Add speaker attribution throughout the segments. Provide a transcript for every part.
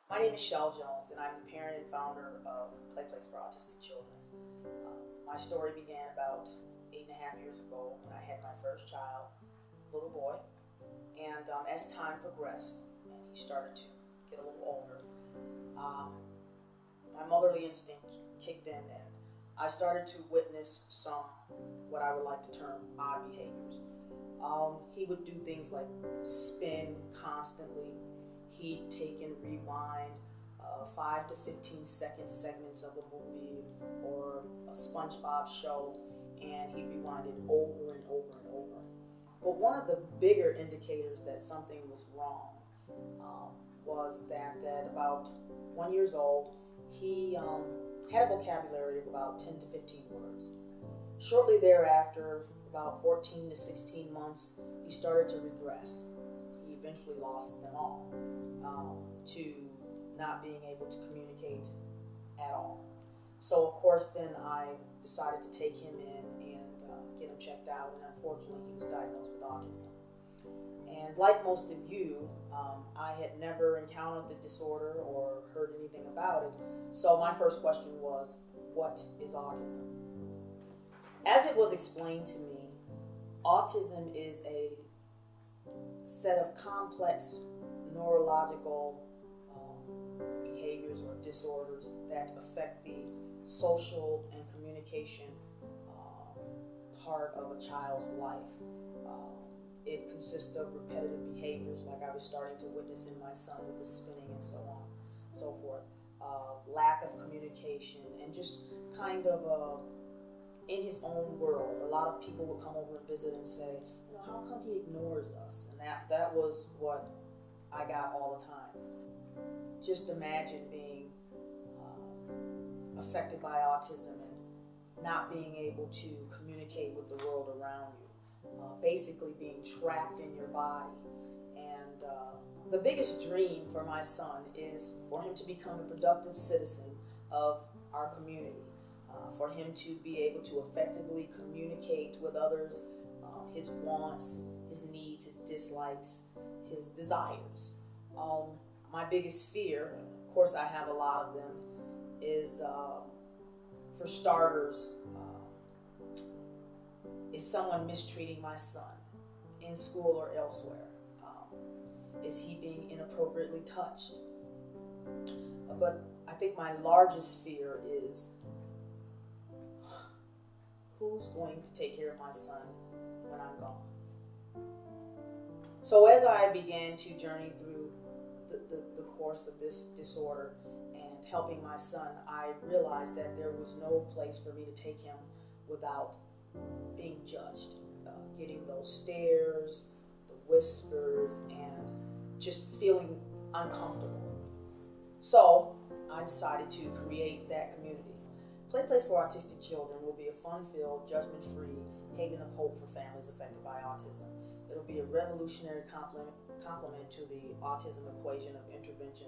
Speaker 1: My name is Shell Jones, and I'm the parent and founder of Play Place for Autistic Children. My story began about 8.5 years ago when I had my first child, a little boy. And as time progressed and he started to get a little older, my motherly instinct kicked in, and I started to witness some what I would like to term odd behaviors. He would do things like spin constantly. He'd take and rewind 5 to 15 second segments of a movie or a SpongeBob show, and he rewinded over and over and over. But one of the bigger indicators that something was wrong was that at about 1 year old, he had a vocabulary of about 10 to 15 words. Shortly thereafter, about 14 to 16 months, he started to regress. He eventually lost them all to not being able to communicate at all. So of course then I decided to take him in and get him checked out, and unfortunately he was diagnosed with autism. And like most of you, I had never encountered the disorder or heard anything about it. So my first question was, what is autism? As it was explained to me, autism is a set of complex neurological behaviors or disorders that affect the social and communication part of a child's life. It consists of repetitive behaviors like I was starting to witness in my son with the spinning and so on, so forth. Lack of communication and just kind of in his own world. A lot of people would come over and visit and say, how come he ignores us? And that was what I got all the time. Just imagine being affected by autism and not being able to communicate with the world around you. Basically being trapped in your body. And the biggest dream for my son is for him to become a productive citizen of our community, for him to be able to effectively communicate with others, his wants, his needs, his dislikes, his desires. My biggest fear, of course I have a lot of them, is for starters, is someone mistreating my son in school or elsewhere? Is he being inappropriately touched? But I think my largest fear is who's going to take care of my son when I'm gone? So as I began to journey through the course of this disorder and helping my son, I realized that there was no place for me to take him without being judged, getting those stares, the whispers, and just feeling uncomfortable. So I decided to create that community. Play Place for Autistic Children will be a fun-filled, judgment-free haven of hope for families affected by autism. It'll be a revolutionary complement to the autism equation of intervention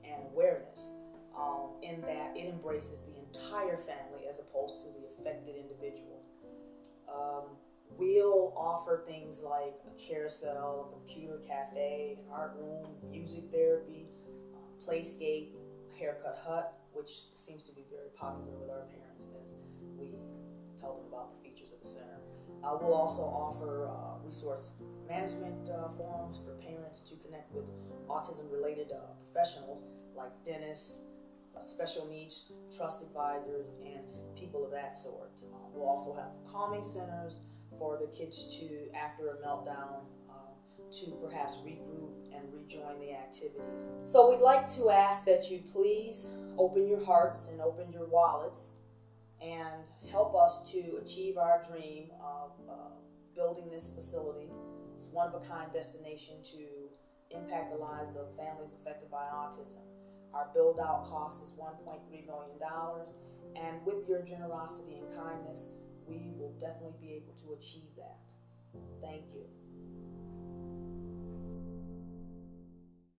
Speaker 1: and awareness, in that it embraces the entire family as opposed to the affected individual. We'll offer things like a carousel, a computer cafe, an art room, music therapy, playscape, haircut hut, which seems to be very popular with our parents as we tell them about the features of the center. We'll also offer resource management forums for parents to connect with autism-related professionals like dentists, special needs trust advisors, and people of that sort. We'll also have calming centers for the kids to, after a meltdown, to perhaps regroup and rejoin the activities. So we'd like to ask that you please open your hearts and open your wallets and help us to achieve our dream of building this facility. It's a one-of-a-kind destination to impact the lives of families affected by autism. Our build-out cost is $1.3 million, and with your generosity and kindness, we will definitely be able to achieve that. Thank you.